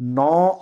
9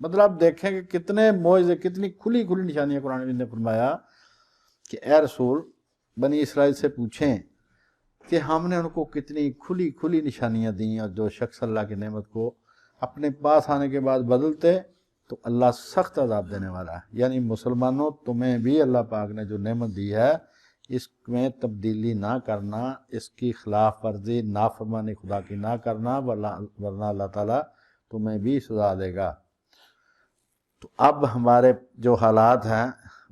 مطلب دیکھیں کہ کتنے معجزے، کتنی کھلی کھلی نشانیاں قرآن مجید نے فرمایا کہ اے رسول بنی اسرائیل سے پوچھیں کہ ہم نے ان کو کتنی کھلی کھلی نشانیاں دیں، اور جو شخص اللہ کی نعمت کو اپنے پاس آنے کے بعد بدلتے تو اللہ سخت عذاب دینے والا ہے۔ یعنی مسلمانوں تمہیں بھی اللہ پاک نے جو نعمت دی ہے اس میں تبدیلی نہ کرنا، اس کی خلاف ورزی نافرمانی خدا کی نہ کرنا، ورنہ اللہ تعالیٰ تمہیں بھی سزا دے گا۔ تو اب ہمارے جو حالات ہیں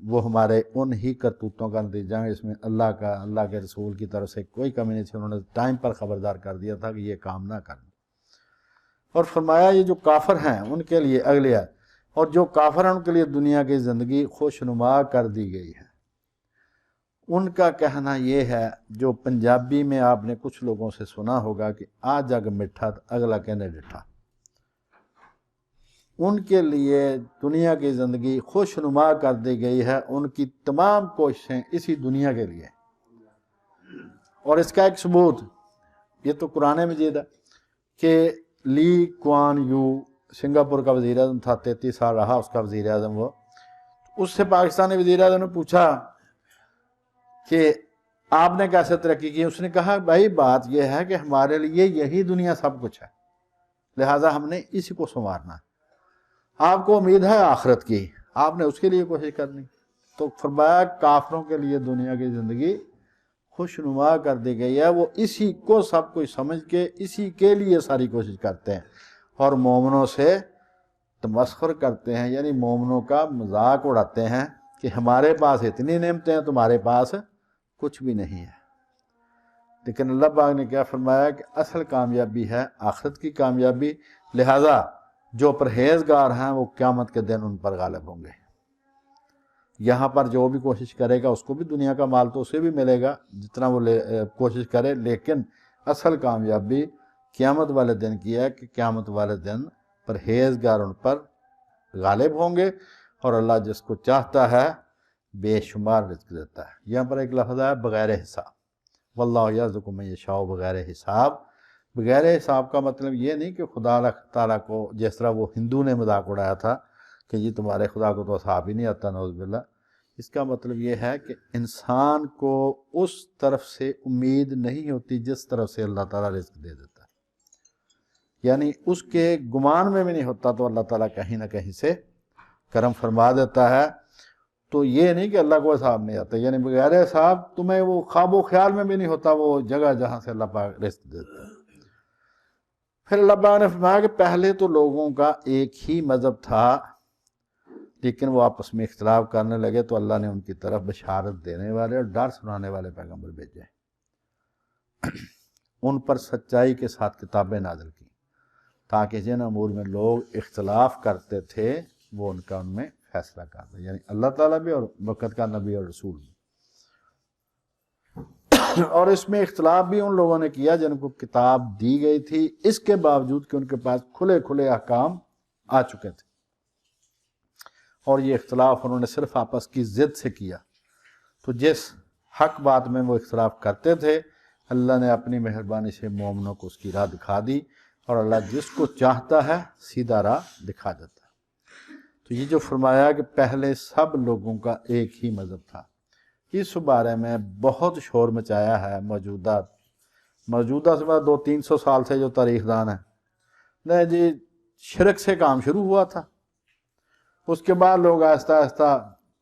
وہ ہمارے ان ہی کرتوتوں کا نتیجہ ہے۔ اس میں اللہ کے رسول کی طرف سے کوئی کمی نہیں تھی، انہوں نے ٹائم پر خبردار کر دیا تھا کہ یہ کام نہ کرنا۔ اور فرمایا یہ جو کافر ہیں ان کے لیے اگلی آیت، اور جو کافر ہیں ان کے لیے دنیا کی زندگی خوشنما کر دی گئی ہے۔ ان کا کہنا یہ ہے، جو پنجابی میں آپ نے کچھ لوگوں سے سنا ہوگا کہ آ جگ مٹھا تو اگلا کہنے ڈٹھا، ان کے لیے دنیا کی زندگی خوشنما کر دی گئی ہے، ان کی تمام کوششیں اسی دنیا کے لیے۔ اور اس کا ایک ثبوت یہ تو قرآن مجید ہے کہ لی کوان یو سنگاپور کا وزیر اعظم تھا، 33 سال رہا اس کا وزیر اعظم وہ، اس سے پاکستانی وزیر اعظم نے پوچھا کہ آپ نے کیسے ترقی کی؟ اس نے کہا بھائی بات یہ ہے کہ ہمارے لیے یہی دنیا سب کچھ ہے، لہٰذا ہم نے اسی کو سنوارنا ہے۔ آپ کو امید ہے آخرت کی، آپ نے اس کے لیے کوشش کرنی۔ تو فرمایا کافروں کے لیے دنیا کی زندگی خوشنما کر دی گئی ہے، وہ اسی کو سب کچھ سمجھ کے اسی کے لیے ساری کوشش کرتے ہیں، اور مومنوں سے تمسخر کرتے ہیں، یعنی مومنوں کا مذاق اڑاتے ہیں کہ ہمارے پاس اتنی نعمتیں ہیں تمہارے پاس کچھ بھی نہیں ہے۔ لیکن اللہ پاک نے کیا فرمایا کہ اصل کامیابی ہے آخرت کی کامیابی، لہٰذا جو پرہیزگار ہیں وہ قیامت کے دن ان پر غالب ہوں گے۔ یہاں پر جو بھی کوشش کرے گا اس کو بھی دنیا کا مال تو اسے بھی ملے گا جتنا وہ کوشش کرے، لیکن اصل کامیابی قیامت والے دن کی ہے کہ قیامت والے دن پرہیزگار ان پر غالب ہوں گے، اور اللہ جس کو چاہتا ہے بے شمار رزق دیتا ہے۔ یہاں پر ایک لفظ ہے بغیر حساب، واللہ یرزق من یشاء بغیر حساب۔ بغیر حساب کا مطلب یہ نہیں کہ خدا تعالیٰ کو، جس طرح وہ ہندو نے مذاق اڑایا تھا کہ جی تمہارے خدا کو تو حساب ہی نہیں آتا، نعوذ باللہ۔ اس کا مطلب یہ ہے کہ انسان کو اس طرف سے امید نہیں ہوتی جس طرف سے اللہ تعالیٰ رزق دے دیتا ہے، یعنی اس کے گمان میں بھی نہیں ہوتا تو اللہ تعالیٰ کہیں نہ کہیں سے کرم فرما دیتا ہے۔ تو یہ نہیں کہ اللہ کو حساب نہیں آتا، یعنی بغیر حساب تمہیں وہ خواب و خیال میں بھی نہیں ہوتا وہ جگہ جہاں سے اللہ پاک رزق دیتا ہے۔ پھر اللہ پاک نے فرمایا کہ پہلے تو لوگوں کا ایک ہی مذہب تھا، لیکن وہ آپس میں اختلاف کرنے لگے تو اللہ نے ان کی طرف بشارت دینے والے اور ڈر سنانے والے پیغمبر بھیجے، ان پر سچائی کے ساتھ کتابیں نازل کی، تاکہ جن امور میں لوگ اختلاف کرتے تھے وہ ان میں فیصلہ کر دے، یعنی اللہ تعالیٰ بھی اور وقت کا نبی اور رسول بھی۔ اور اس میں اختلاف بھی ان لوگوں نے کیا جن کو کتاب دی گئی تھی، اس کے باوجود کہ ان کے پاس کھلے کھلے احکام آ چکے تھے، اور یہ اختلاف انہوں نے صرف آپس کی ضد سے کیا۔ تو جس حق بات میں وہ اختلاف کرتے تھے اللہ نے اپنی مہربانی سے مومنوں کو اس کی راہ دکھا دی، اور اللہ جس کو چاہتا ہے سیدھا راہ دکھا دیتا ہے۔ تو یہ جو فرمایا کہ پہلے سب لوگوں کا ایک ہی مذہب تھا، اس بارے میں بہت شور مچایا ہے موجودہ سے 200-300 سال سے جو تاریخ دان ہے، نہیں جی شرک سے کام شروع ہوا تھا، اس کے بعد لوگ آہستہ آہستہ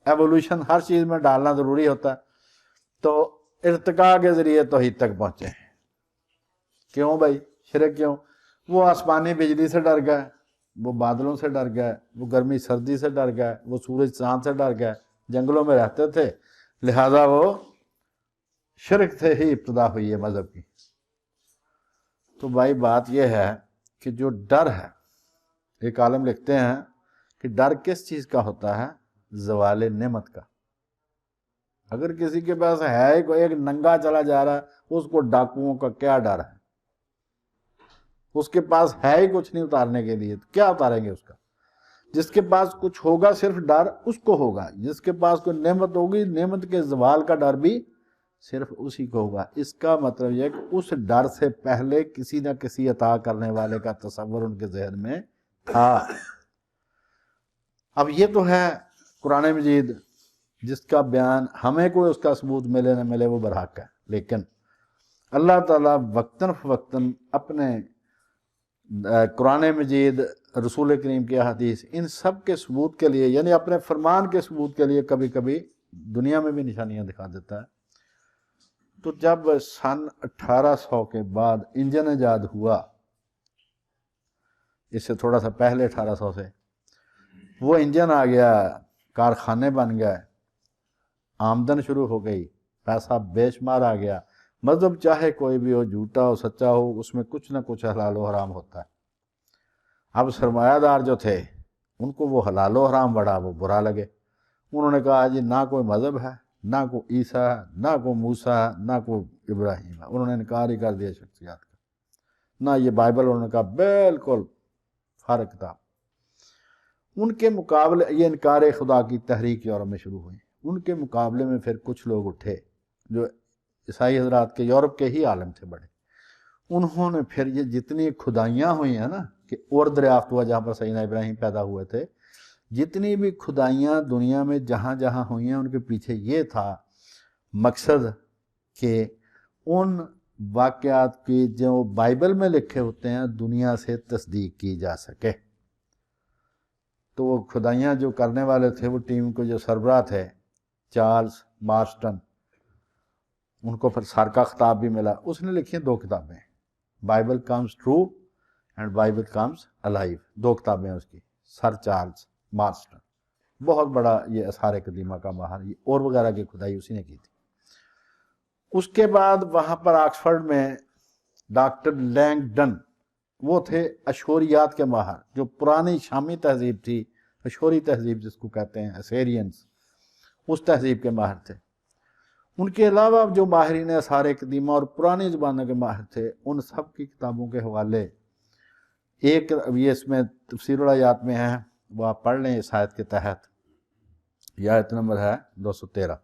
ایوولوشن ہر چیز میں ڈالنا ضروری ہوتا ہے، تو ارتقاء کے ذریعے توحید تک پہنچے۔ کیوں بھائی شرک کیوں؟ وہ آسمانی بجلی سے ڈر گئے، وہ بادلوں سے ڈر گئے، وہ گرمی سردی سے ڈر گئے، وہ سورج چاند سے ڈر گئے، جنگلوں میں رہتے تھے، لہذا وہ شرک سے ہی ابتدا ہوئی ہے مذہب کی۔ تو بھائی بات یہ ہے کہ جو ڈر ہے، ایک عالم لکھتے ہیں کہ ڈر کس چیز کا ہوتا ہے؟ زوال نعمت کا۔ اگر کسی کے پاس ہے کوئی ایک ننگا چلا جا رہا ہے، اس کو ڈاکوؤں کا کیا ڈر ہے؟ اس کے پاس ہے ہی کچھ نہیں اتارنے کے لیے، تو کیا اتاریں گے اس کا؟ جس کے پاس کچھ ہوگا صرف ڈر اس کو ہوگا، جس کے پاس کوئی نعمت ہوگی نعمت کے زوال کا ڈر بھی صرف اسی کو ہوگا۔ اس کا مطلب یہ کہ اس ڈر سے پہلے کسی نہ کسی عطا کرنے والے کا تصور ان کے ذہن میں تھا۔ اب یہ تو ہے قرآن مجید جس کا بیان ہمیں کوئی اس کا ثبوت ملے نہ ملے وہ برحق ہے، لیکن اللہ تعالیٰ وقتاً فوقتاً اپنے قرآن مجید، رسول کریم کی احادیث، ان سب کے ثبوت کے لیے، یعنی اپنے فرمان کے ثبوت کے لیے کبھی کبھی دنیا میں بھی نشانیاں دکھا دیتا ہے۔ تو جب سن 1800 کے بعد انجن ایجاد ہوا، اس سے تھوڑا سا پہلے 1800 سے، وہ انجن آ گیا، کارخانے بن گئے، آمدن شروع ہو گئی، پیسہ بے شمار آ گیا، مذہب چاہے کوئی بھی ہو، جھوٹا ہو سچا ہو، اس میں کچھ نہ کچھ حلال و حرام ہوتا ہے۔ اب سرمایہ دار جو تھے ان کو وہ حلال و حرام بڑا وہ برا لگے، انہوں نے کہا جی نہ کوئی مذہب ہے، نہ کوئی عیسیٰ ہے، نہ کوئی موسیٰ ہے، نہ کوئی ابراہیم ہے، انہوں نے انکار ہی کر دیا شخصیات کا، نہ یہ بائبل، انہوں نے کہا بالکل فارغ کتاب۔ ان کے مقابلے، یہ انکار خدا کی تحریک یورپ میں شروع ہوئی، ان کے مقابلے میں پھر کچھ لوگ اٹھے جو عیسائی حضرات کے یورپ کے ہی عالم تھے بڑے، انہوں نے پھر یہ جتنی کھدائیاں ہوئی ہیں نا، کہ اور دریافت ہوا جہاں پر سیدنا ابراہیم پیدا ہوئے تھے، جتنی بھی کھدائیاں دنیا میں جہاں جہاں ہوئی ہیں، ان کے پیچھے یہ تھا مقصد کہ ان واقعات کی جو بائبل میں لکھے ہوتے ہیں دنیا سے تصدیق کی جا سکے۔ تو وہ کھدائیاں جو کرنے والے تھے، وہ ٹیم کو جو سربراہ تھے چارلز مارسٹن، ان کو پھر سر کا خطاب بھی ملا، اس نے لکھی 2 کتابیں، Bible comes true and Bible comes alive, 2 کتابیں اس کی، سر چارلز مارسٹن، بہت بڑا یہ آثار قدیمہ کا ماہر، یہ اور وغیرہ کی کھدائی اسی نے کی تھی۔ اس کے بعد وہاں پر آکسفورڈ میں ڈاکٹر لینگڈن، وہ تھے اشوریات کے ماہر، جو پرانی شامی تہذیب تھی، اشوری تہذیب جس کو کہتے ہیں، اسیرینز، اس تہذیب کے ماہر تھے۔ ان کے علاوہ جو ماہرین آثار قدیمہ اور پرانی زبانوں کے ماہر تھے، ان سب کی کتابوں کے حوالے ایک یہ اس میں تفسیر الآیات میں ہے، وہ آپ پڑھ لیں اس آیت کے تحت، یہ آیت نمبر ہے 213۔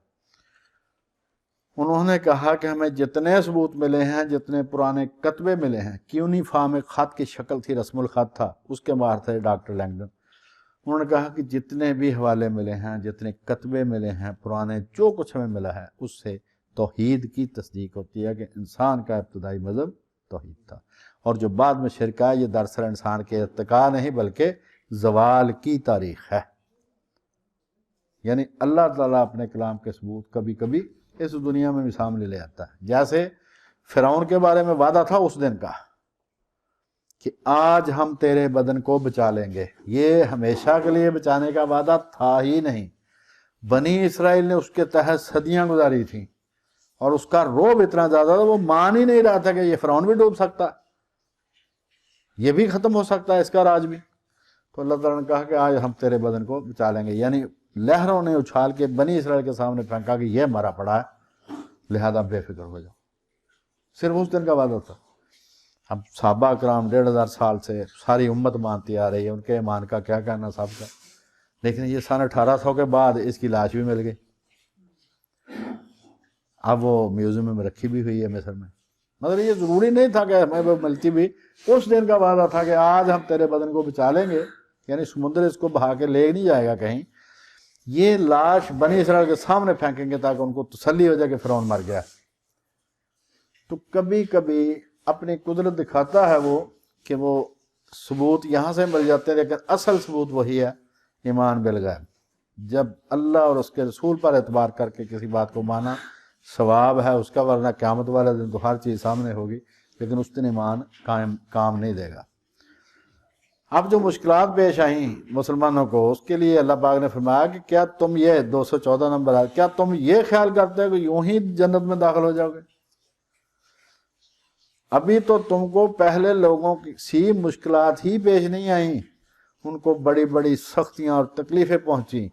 انہوں نے کہا کہ ہمیں جتنے ثبوت ملے ہیں، جتنے پرانے کتبے ملے ہیں، کیونیفارم ایک خط کی شکل تھی، رسم الخط تھا، اس کے ماہر تھے ڈاکٹر لینگڈن۔ انہوں نے کہا کہ جتنے بھی حوالے ملے ہیں، جتنے کتبے ملے ہیں پرانے، جو کچھ ہمیں ملا ہے، اس سے توحید کی تصدیق ہوتی ہے کہ انسان کا ابتدائی مذہب توحید تھا، اور جو بعد میں شرک ہے یہ دراصل انسان کے ارتقاء نہیں بلکہ زوال کی تاریخ ہے۔ یعنی اللہ تعالیٰ اپنے کلام کے ثبوت کبھی کبھی اس دنیا میں بھی سامنے لے آتا ہے، جیسے فرعون کے بارے میں وعدہ تھا اس دن کا کہ آج ہم تیرے بدن کو بچا لیں گے، یہ ہمیشہ کے لیے بچانے کا وعدہ تھا ہی نہیں، بنی اسرائیل نے اس کے تحت صدیاں گزاری تھیں، اور اس کا رعب اتنا زیادہ تھا وہ مان ہی نہیں رہا تھا کہ یہ فرعون بھی ڈوب سکتا ہے، یہ بھی ختم ہو سکتا ہے، اس کا راج بھی۔ تو اللہ تعالیٰ نے کہا کہ آج ہم تیرے بدن کو بچا لیں گے، یعنی لہروں نے اچھال کے بنی اسرائیل کے سامنے پھینکا کہ یہ مرا پڑا ہے، لہذا بے فکر ہو جاؤ، صرف اس دن کا وعدہ تھا۔ اب صحابہ کرام 1500 سال سے ساری امت مانتی آ رہی ہے، ان کے ایمان کا کیا کہنا صاحب کا، لیکن یہ سن 1800 کے بعد اس کی لاش بھی مل گئی، اب وہ میوزیم میں رکھی بھی ہوئی ہے مصر میں۔ مگر یہ ضروری نہیں تھا کہ ہمیں وہ ملتی بھی، اس دن کا وعدہ تھا کہ آج ہم تیرے بدن کو بچا لیں گے، یعنی سمندر اس کو بہا کے لے نہیں جائے گا کہیں، یہ لاش بنی اسرائیل کے سامنے پھینکیں گے تاکہ ان کو تسلی ہو جائے کہ فرعون مر گیا۔ تو کبھی کبھی اپنی قدرت دکھاتا ہے وہ کہ وہ ثبوت یہاں سے مل جاتے ہیں، لیکن اصل ثبوت وہی ہے، ایمان بالغیب۔ جب اللہ اور اس کے رسول پر اعتبار کر کے کسی بات کو مانا ثواب ہے اس کا، ورنہ قیامت والے دن تو ہر چیز سامنے ہوگی، لیکن اس دن ایمان کام نہیں دے گا۔ اب جو مشکلات پیش آئیں مسلمانوں کو، اس کے لیے اللہ پاک نے فرمایا کہ کیا تم یہ 214 نمبر ہے، کیا تم یہ خیال کرتے ہو کہ یوں ہی جنت میں داخل ہو جاؤ گے؟ ابھی تو تم کو پہلے لوگوں کی سی مشکلات ہی پیش نہیں آئیں، ان کو بڑی بڑی سختیاں اور تکلیفیں پہنچیں،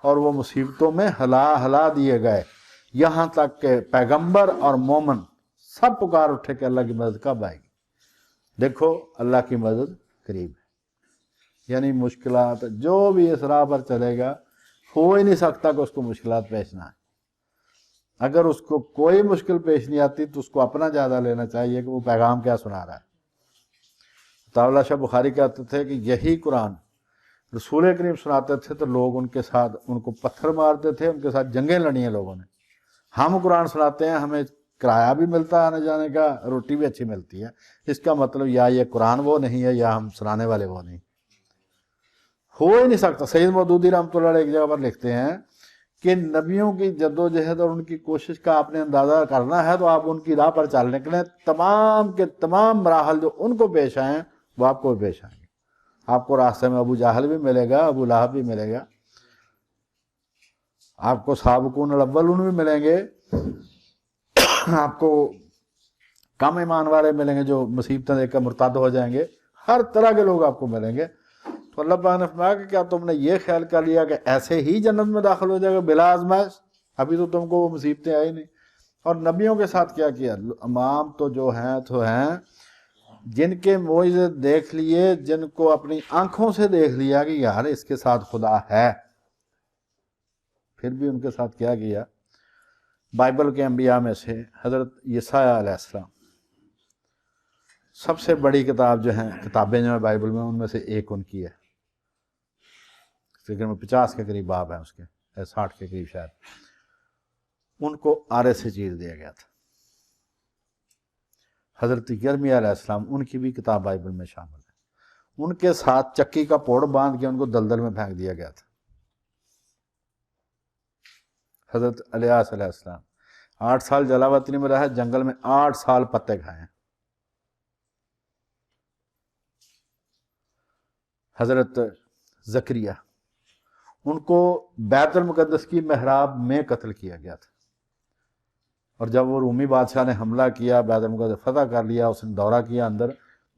اور وہ مصیبتوں میں ہلا دیے گئے، یہاں تک کہ پیغمبر اور مومن سب پکار اٹھے کہ اللہ کی مدد کب آئے گی۔ دیکھو اللہ کی مدد قریب ہے، یعنی مشکلات جو بھی اس راہ پر چلے گا ہو ہی نہیں سکتا کہ اس کو مشکلات پیش نہ آئے۔ اگر اس کو کوئی مشکل پیش نہیں آتی تو اس کو اپنا جائزہ لینا چاہیے کہ وہ پیغام کیا سنا رہا ہے۔ عطا اللہ شاہ بخاری کہتے تھے کہ یہی قرآن رسول کریم سناتے تھے تو لوگ ان کے ساتھ ان کو پتھر مارتے تھے، ان کے ساتھ جنگیں لڑی ہیں لوگوں نے۔ ہم قرآن سناتے ہیں، ہمیں کرایہ بھی ملتا ہے آنے جانے کا، روٹی بھی اچھی ملتی ہے، اس کا مطلب یا یہ قرآن وہ نہیں ہے یا ہم سنانے والے وہ نہیں، ہو ہی نہیں سکتا۔ سید مودودی رحمۃ اللہ علیہ ایک جگہ پر لکھتے ہیں کہ نبیوں کی جدوجہد اور ان کی کوشش کا آپ نے اندازہ کرنا ہے تو آپ ان کی راہ پر چل نکلیں، تمام کے تمام مراحل جو ان کو پیش آئیں وہ آپ کو بھی پیش آئیں گے۔ آپ کو راستے میں ابو جہل بھی ملے گا، ابو لہب بھی ملے گا، آپ کو سابقون الاولون بھی ملیں گے، آپ کو کم ایمان والے ملیں گے جو مصیبتیں دیکھ کر مرتد ہو جائیں گے، ہر طرح کے لوگ آپ کو ملیں گے۔ تو اللہ پاک نے فرمایا کہ کیا تم نے یہ خیال کر لیا کہ ایسے ہی جنت میں داخل ہو جائے گا بلا آزمائش؟ ابھی تو تم کو وہ مصیبتیں آئی نہیں۔ اور نبیوں کے ساتھ کیا کیا؟ امام تو جو ہیں تو ہیں جن کے معجزے دیکھ لیے، جن کو اپنی آنکھوں سے دیکھ لیا کہ یار اس کے ساتھ خدا ہے، پھر بھی ان کے ساتھ کیا کیا؟ بائبل کے انبیاء میں سے حضرت یسایا علیہ السلام، سب سے بڑی کتاب جو ہیں کتابیں جو ہیں بائبل میں، ان میں سے ایک ان کی ہے، فکر میں 50 کے قریب باب ہیں اس کے، 60 کے قریب شاید، ان کو آرے سے چیر دیا گیا تھا۔ حضرت یرمیہ علیہ السلام، ان کی بھی کتاب بائبل میں شامل ہے، ان کے ساتھ چکی کا پوڑ باندھ کے ان کو دلدل میں پھینک دیا گیا تھا۔ حضرت الیاس علیہ السلام 8 سال جلاوطنی میں رہے، جنگل میں 8 سال پتے کھائے ہیں۔ حضرت زکریا، ان کو بیت المقدس کی محراب میں قتل کیا گیا تھا، اور جب وہ رومی بادشاہ نے حملہ کیا، بیت المقدس فتح کر لیا، اس نے دورہ کیا اندر،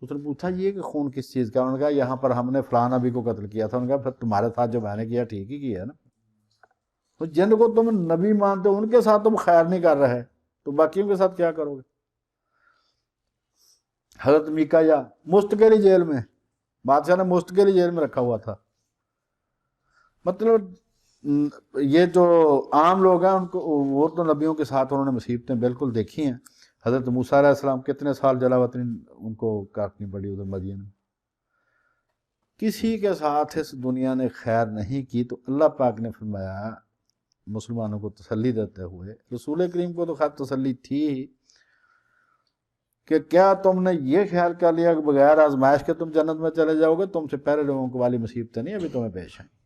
اس نے پوچھا یہ کہ خون کس چیز کا؟ انہوں نے کہا یہاں پر ہم نے فلاں نبی کو قتل کیا تھا۔ انہوں نے کہا پھر تمہارے ساتھ جو میں نے کیا ٹھیک ہی کیا ہے نا، تو جن کو تم نبی مانتے ہو ان کے ساتھ تم خیر نہیں کر رہے تو باقیوں کے ساتھ کیا کرو گے؟ حضرت میکایا مستقلی جیل میں، بادشاہ نے مستقلی جیل میں رکھا ہوا تھا۔ مطلب یہ جو عام لوگ ہیں ان کو، وہ تو نبیوں کے ساتھ انہوں نے مصیبتیں بالکل دیکھی ہیں۔ حضرت موسیٰ علیہ السلام کتنے سال جلاوطنی ان کو کاٹنی پڑی ادھر مدین میں۔ کسی کے ساتھ اس دنیا نے خیر نہیں کی، تو اللہ پاک نے فرمایا مسلمانوں کو تسلی دیتے ہوئے، رسول کریم کو تو خیر تسلی تھی ہی، کہ کیا تم نے یہ خیال کر لیا کہ بغیر آزمائش کے تم جنت میں چلے جاؤ گے؟ تم سے پہلے لوگوں کو والی مصیبتیں نہیں ابھی تمہیں پیش آئیں۔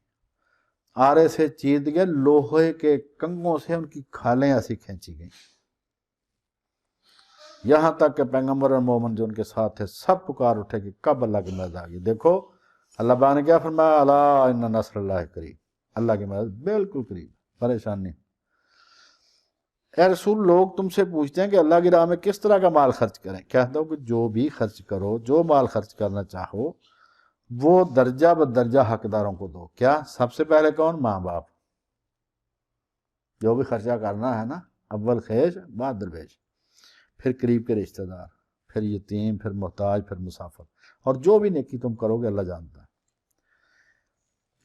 آرے سے چیر گئے، لوہے کے کنگوں سے ان کی کھالیں ایسی کھینچی گئیں، یہاں تک کہ پیغمبر اور مومن جو ان کے ساتھ تھے سب پکار اٹھے کہ کب اللہ کی مدد آ گئی۔ دیکھو اللہ پاک نے کیا فرمایا، الا ان نصر اللہ قریب، اللہ کی مدد بالکل قریب، پریشان نہیں۔ اے رسول، لوگ تم سے پوچھتے ہیں کہ اللہ کی راہ میں کس طرح کا مال خرچ کریں؟ کہتا ہوں کہ جو بھی خرچ کرو، جو مال خرچ کرنا چاہو، وہ درجہ بدرجہ حقداروں کو دو۔ کیا؟ سب سے پہلے کون؟ ماں باپ۔ جو بھی خرچہ کرنا ہے نا، اول خیش بعد درویش، پھر قریب کے رشتہ دار، پھر یتیم، پھر محتاج، پھر مسافر، اور جو بھی نیکی تم کرو گے اللہ جانتا ہے۔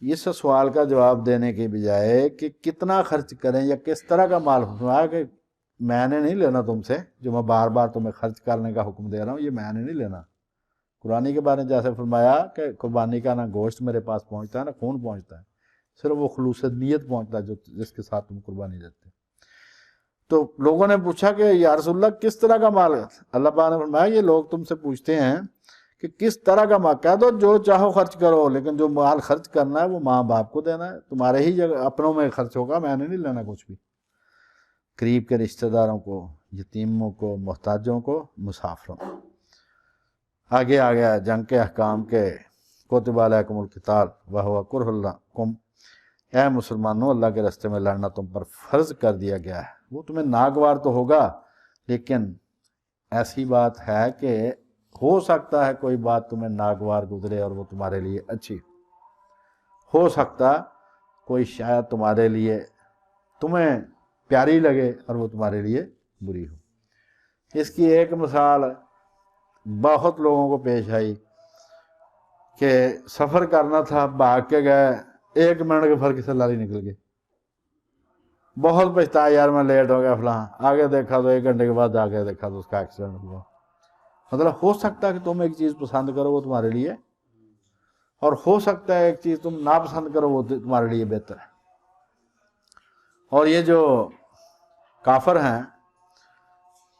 اس سوال کا جواب دینے کے بجائے کہ کتنا خرچ کریں یا کس طرح کا مال، فرمایا کہ میں نے نہیں لینا تم سے، جو میں بار بار تمہیں خرچ کرنے کا حکم دے رہا ہوں یہ میں نے نہیں لینا۔ قرآن کے بارے میں جیسے فرمایا کہ قربانی کا نہ گوشت میرے پاس پہنچتا ہے نہ خون پہنچتا ہے، صرف وہ خلوص نیت پہنچتا ہے جس کے ساتھ تم قربانی دیتے۔ تو لوگوں نے پوچھا کہ یا رسول اللہ کس طرح کا مال ہے؟ اللہ پاک نے فرمایا یہ لوگ تم سے پوچھتے ہیں کہ کس طرح کا مال، کہہ دو جو چاہو خرچ کرو، لیکن جو مال خرچ کرنا ہے وہ ماں باپ کو دینا ہے، تمہارے ہی جگہ اپنوں میں خرچ ہوگا، میں نے نہیں لینا کچھ بھی۔ قریب کے رشتہ داروں کو، یتیموں کو، محتاجوں کو، مسافروں۔ آگے آ گیا جنگ کے احکام کے، کتب علیکم القتال وہو کرہ لکم، اے مسلمانوں اللہ کے راستے میں لڑنا تم پر فرض کر دیا گیا ہے۔ وہ تمہیں ناگوار تو ہوگا، لیکن ایسی بات ہے کہ ہو سکتا ہے کوئی بات تمہیں ناگوار گزرے اور وہ تمہارے لیے اچھی ہو سکتا، کوئی شاید تمہارے لیے تمہیں پیاری لگے اور وہ تمہارے لیے بری ہو۔ اس کی ایک مثال بہت لوگوں کو پیش آئی کہ سفر کرنا تھا، بھاگ کے گئے، 1 منٹ کے فرق سے لاری نکل گئی، بہت پچھتایا یار میں لیٹ ہو گیا فلاں، آگے دیکھا تو 1 گھنٹے کے بعد آگے دیکھا تو اس کا ایکسیڈنٹ ہوا۔ مطلب ہو سکتا ہے کہ تم ایک چیز پسند کرو وہ تمہارے لیے اور ہو سکتا ہے ایک چیز تم ناپسند کرو وہ تمہارے لیے بہتر ہے۔ اور یہ جو کافر ہیں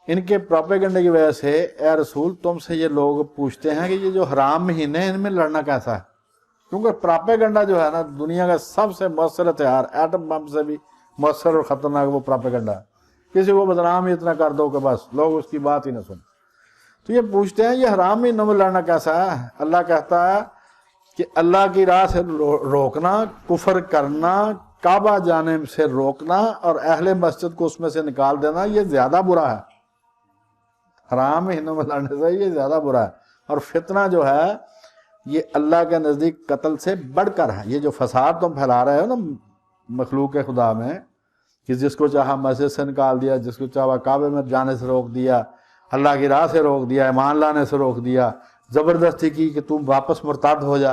ان کے پروپیگنڈے کی وجہ سے اے رسول تم سے یہ لوگ پوچھتے ہیں کہ یہ جو حرام مہینے ہیں ان میں لڑنا کیسا ہے، کیونکہ پروپیگنڈا جو ہے نا دنیا کا سب سے مؤثر ہتھیار، ایٹم بم سے بھی مؤثر اور خطرناک وہ پروپیگنڈا ہے۔ کسی کو بدنام ہی اتنا کر دو کہ بس لوگ اس کی بات ہی نہ سنیں۔ تو یہ پوچھتے ہیں یہ حرام مہینوں میں لڑنا کیسا ہے؟ اللہ کہتا ہے کہ اللہ کی راہ سے روکنا، کفر کرنا، کعبہ جانے سے روکنا اور اہل مسجد کو اس میں سے نکال دینا یہ زیادہ برا ہے۔ حرام مہینوں میں لڑنے سے یہ زیادہ برا ہے۔ اور فتنہ جو ہے یہ اللہ کے نزدیک قتل سے بڑھ کر ہے۔ یہ جو فساد تم پھیلا رہے ہو نا مخلوق خدا میں، کہ جس کو چاہا مسجد سے نکال دیا، جس کو چاہا کعبے میں جانے سے روک دیا، اللہ کی راہ سے روک دیا، ایمان لانے سے روک دیا، زبردستی کی کہ تم واپس مرتد ہو جا،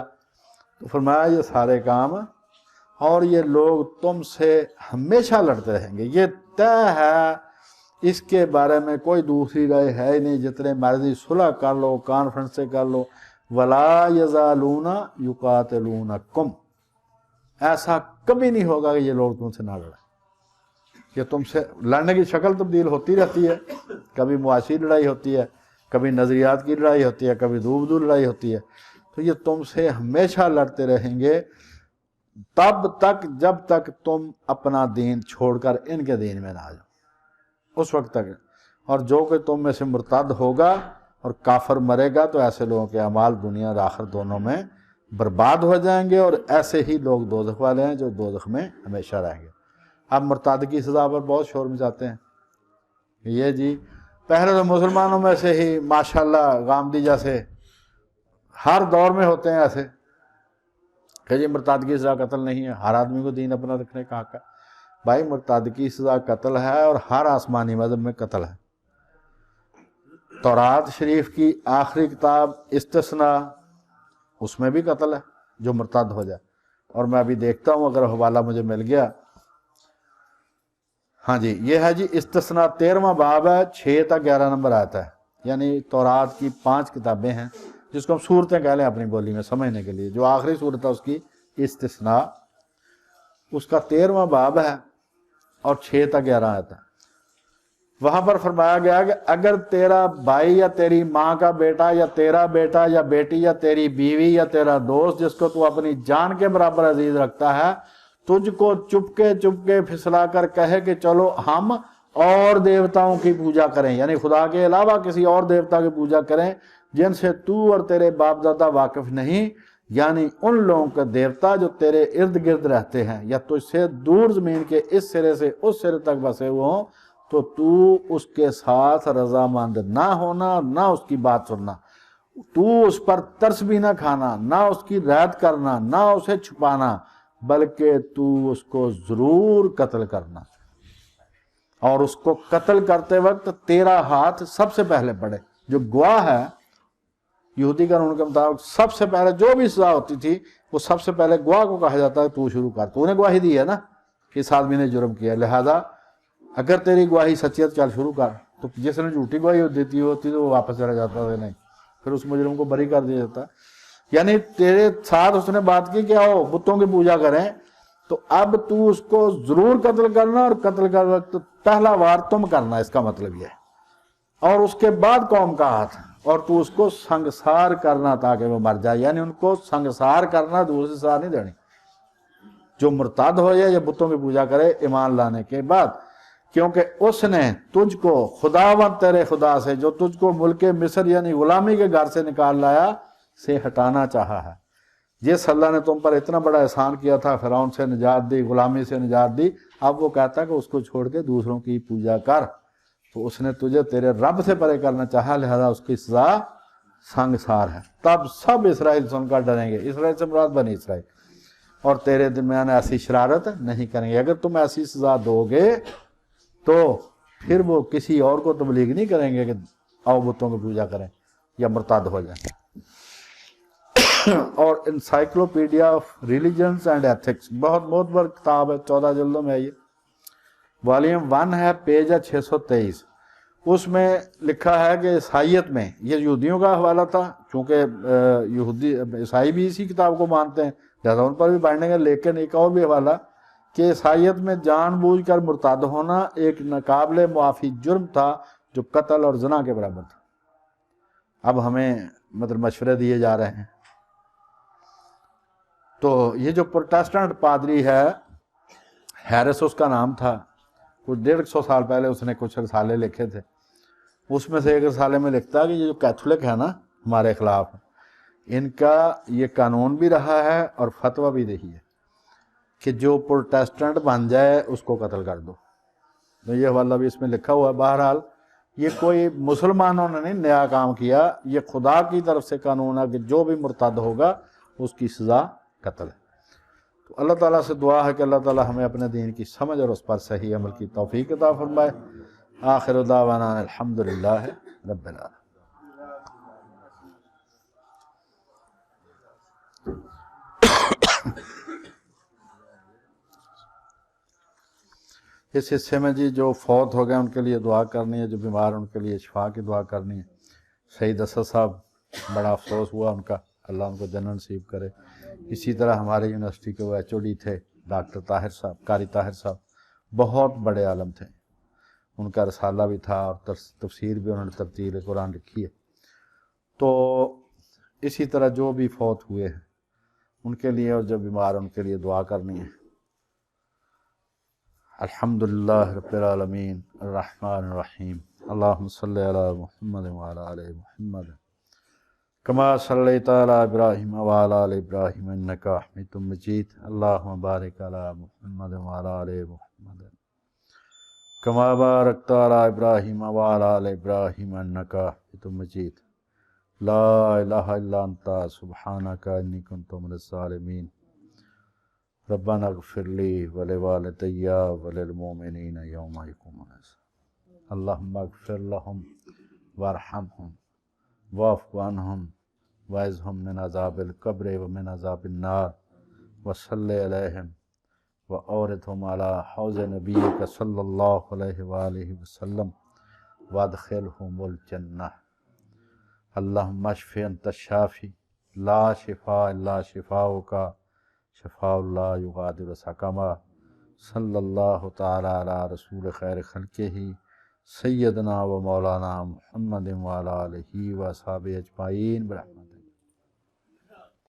تو فرمایا یہ سارے کام اور یہ لوگ تم سے ہمیشہ لڑتے رہیں گے، یہ طے ہے، اس کے بارے میں کوئی دوسری رائے ہے ہی نہیں، جتنے مرضی صلح کر لو، کانفرنس سے کر لو، وَلَا يَزَالُونَ يُقَاتِلُونَكُمْ، ایسا کبھی نہیں ہوگا کہ یہ لوگ تم سے نہ لڑیں۔ کہ تم سے لڑنے کی شکل تبدیل ہوتی رہتی ہے، کبھی معاشی لڑائی ہوتی ہے، کبھی نظریات کی لڑائی ہوتی ہے، کبھی دور دور لڑائی ہوتی ہے، تو یہ تم سے ہمیشہ لڑتے رہیں گے تب تک جب تک تم اپنا دین چھوڑ کر ان کے دین میں نہ آ جاؤ، اس وقت تک۔ اور جو کہ تم میں سے مرتد ہوگا اور کافر مرے گا تو ایسے لوگوں کے اعمال دنیا اور آخر دونوں میں برباد ہو جائیں گے، اور ایسے ہی لوگ دوزخ والے ہیں جو دوزخ میں ہمیشہ رہیں گے۔ اب مرتد کی سزا پر بہت شور مچاتے ہیں، یہ جی پہلے تو مسلمانوں میں سے ہی ماشاءاللہ غامدی جیسے ہر دور میں ہوتے ہیں ایسے کہ جی مرتد کی سزا قتل نہیں ہے، ہر آدمی کو دین اپنا رکھنے کا حق ہے۔ بھائی مرتد کی سزا قتل ہے اور ہر آسمانی مذہب میں قتل ہے۔ تورات شریف کی آخری کتاب استثناء اس میں بھی قتل ہے جو مرتد ہو جائے، اور میں ابھی دیکھتا ہوں اگر حوالہ مجھے مل گیا، ہاں جی یہ ہے جی استثناء 13واں باب ہے، 6 تا 11 نمبر آتا ہے، یعنی تورات کی 5 کتابیں ہیں جس کو ہم صورتیں کہہ لیں اپنی بولی میں سمجھنے کے لیے، جو آخری صورت ہے اس کی استثناء، اس کا 13واں باب ہے اور 6 تا 11 آتا ہے۔ وہاں پر فرمایا گیا کہ اگر تیرا بھائی یا تیری ماں کا بیٹا یا تیرا بیٹا یا بیٹی یا تیری بیوی یا تیرا دوست جس کو تو اپنی جان کے برابر عزیز رکھتا ہے تجھ کو چپکے چپکے پھسلا کر کہے کہ چلو ہم اور دیوتاؤں کی پوجا کریں، یعنی خدا کے علاوہ کسی اور دیوتا کی پوجا کریں جن سے تو اور تیرے باپ دادا واقف نہیں، یعنی ان لوگوں کا دیوتا جو تیرے ارد گرد رہتے ہیں یا تجھ سے دور زمین کے اس سرے سے اس سرے تک بسے ہوئے ہوں، تو اس کے ساتھ رضامند نہ ہونا، نہ اس کی بات سننا، تو اس پر ترس بھی نہ کھانا، نہ اس کی رعایت کرنا، نہ اسے چھپانا، بلکہ تو اس کو ضرور قتل کرنا، اور اس کو قتل کرتے وقت تیرا ہاتھ سب سے پہلے پڑے۔ جو گواہ ہے یہودی قانون کے مطابق سب سے پہلے جو بھی سزا ہوتی تھی وہ سب سے پہلے گواہ کو کہا جاتا ہے تو شروع کر، تو نے گواہی دی ہے نا کہ اس آدمی نے جرم کیا، لہذا اگر تیری گواہی سچی ہے تو چل شروع کر۔ تو جس نے جھوٹی گواہی دیتی ہوتی تو وہ واپس چلا جاتا ہے، نہیں پھر اس مجرم کو بری کر دیا جاتا ہے۔ یعنی تیرے ساتھ اس نے بات کی کہ آؤ بتوں کی پوجا کریں، تو اب تو اس کو ضرور قتل کرنا، اور قتل کر وقت پہلا وار تم کرنا، اس کا مطلب یہ ہے، اور اس کے بعد قوم کا ہاتھ، اور تو اس کو سنگسار کرنا تاکہ وہ مر جائے، یعنی ان کو سنگسار کرنا، دوسری سزا نہیں دینی۔ جو مرتد ہو جائے یا بتوں کی پوجا کرے ایمان لانے کے بعد، کیونکہ اس نے تجھ کو خداوند تیرے خدا سے جو تجھ کو ملک مصر یعنی غلامی کے گھر سے نکال لایا سے ہٹانا چاہا ہے۔ جس اللہ نے تم پر اتنا بڑا احسان کیا تھا، فرعون سے نجات دی، غلامی سے نجات دی، اب وہ کہتا ہے کہ اس کو چھوڑ کے دوسروں کی پوجا کر، تو اس نے تجھے تیرے رب سے پرے کرنا چاہا، لہذا اس کی سزا سنگسار ہے۔ تب سب اسرائیل سن کر ڈریں گے، اسرائیل سے مراد بنی اسرائیل، اور تیرے درمیان ایسی شرارت نہیں کریں گے۔ اگر تم ایسی سزا دو گے تو پھر وہ کسی اور کو تبلیغ نہیں کریں گے کہ آؤ بتوں کی پوجا کریں یا مرتد ہو جائیں۔ اور encyclopaedia of religions and ethics بہت معتبر کتاب ہے، 14 جلدوں میں ہے یہ، والیوم 1 ہے، پیج ہے 623۔ اس میں لکھا ہے کہ عیسائیت میں، یہ یہودیوں کا حوالہ تھا چونکہ یہودی عیسائی بھی اسی کتاب کو مانتے ہیں لہذا ان پر بھی بائنڈنگ ہے، لیکن ایک اور بھی حوالہ کہ عیسائیت میں جان بوجھ کر مرتد ہونا ایک ناقابل معافی جرم تھا جو قتل اور زنا کے برابر تھا۔ اب ہمیں مطلب مشورے دیے جا رہے ہیں۔ تو یہ جو پروٹیسٹنٹ پادری ہے، ہیرس اس کا نام تھا، کچھ 150 سال پہلے اس نے کچھ رسالے لکھے تھے، اس میں سے ایک رسالے میں لکھتا ہے کہ یہ جو کیتھولک ہے نا ہمارے خلاف، ان کا یہ قانون بھی رہا ہے اور فتویٰ بھی رہی ہے کہ جو پروٹیسٹنٹ بن جائے اس کو قتل کر دو۔ تو یہ حوالہ بھی اس میں لکھا ہوا ہے۔ بہرحال یہ کوئی مسلمانوں نے نہیں نیا کام کیا، یہ خدا کی طرف سے قانون ہے کہ جو بھی مرتد ہوگا اس کی سزا قتل ہے۔ تو اللہ تعالیٰ سے دعا ہے کہ اللہ تعالیٰ ہمیں اپنے دین کی سمجھ اور اس پر صحیح عمل کی توفیق عطا فرمائے۔ آخر دعوانا الحمدللہ رب العالمین۔ اس حصے میں جی جو فوت ہو گئے ان کے لیے دعا کرنی ہے، جو بیمار ان کے لیے شفا کی دعا کرنی ہے۔ شہید اسد صاحب بڑا افسوس ہوا ان کا، اللہ ان کو جنت نصیب کرے۔ اسی طرح ہمارے یونیورسٹی کے وہ HOD تھے ڈاکٹر طاہر صاحب، قاری طاہر صاحب، بہت بڑے عالم تھے، ان کا رسالہ بھی تھا اور تفسیر بھی انہوں نے ترتیل قرآن لکھی ہے۔ تو اسی طرح جو بھی فوت ہوئے ہیں ان کے لیے اور جو بیمار ان کے لیے دعا کرنی ہے۔ الحمدللہ رب العالمین الرحمن الرحیم اللہم صلی علی محمد وعلی آل محمد کما صلیت علی ابراہیم وعلی آل ابراہیم انک حمید مجید اللہم بارک علی محمد وعلی آل محمد کما بارکت علی ابراہیم وعلی آل ابراہیم انک حمید مجید لا الہ الا انت سبحانک انی کنت من الظالمین ربنا اغفر لی ولوالدی وللمؤمنین یوم یقوم الحساب اللہم اغفر لہم وارحمہم واعف عنہم وعظہم من عذاب القبر ومن عذاب النار وصلی علیہم وأورثہم علی حوض نبیک صلی اللہ علیہ وآلہ وسلم وادخلہم الجنہ اللہم اشف انت الشافی لا شفاء الا شفاؤک شفاء اللہ یغادر سقما صلی اللہ تعالی علی رسول خیر خلقہ سیدنا و مولانا محمد وعلی آلہ و اصحابہ اجمعین برحمتہ۔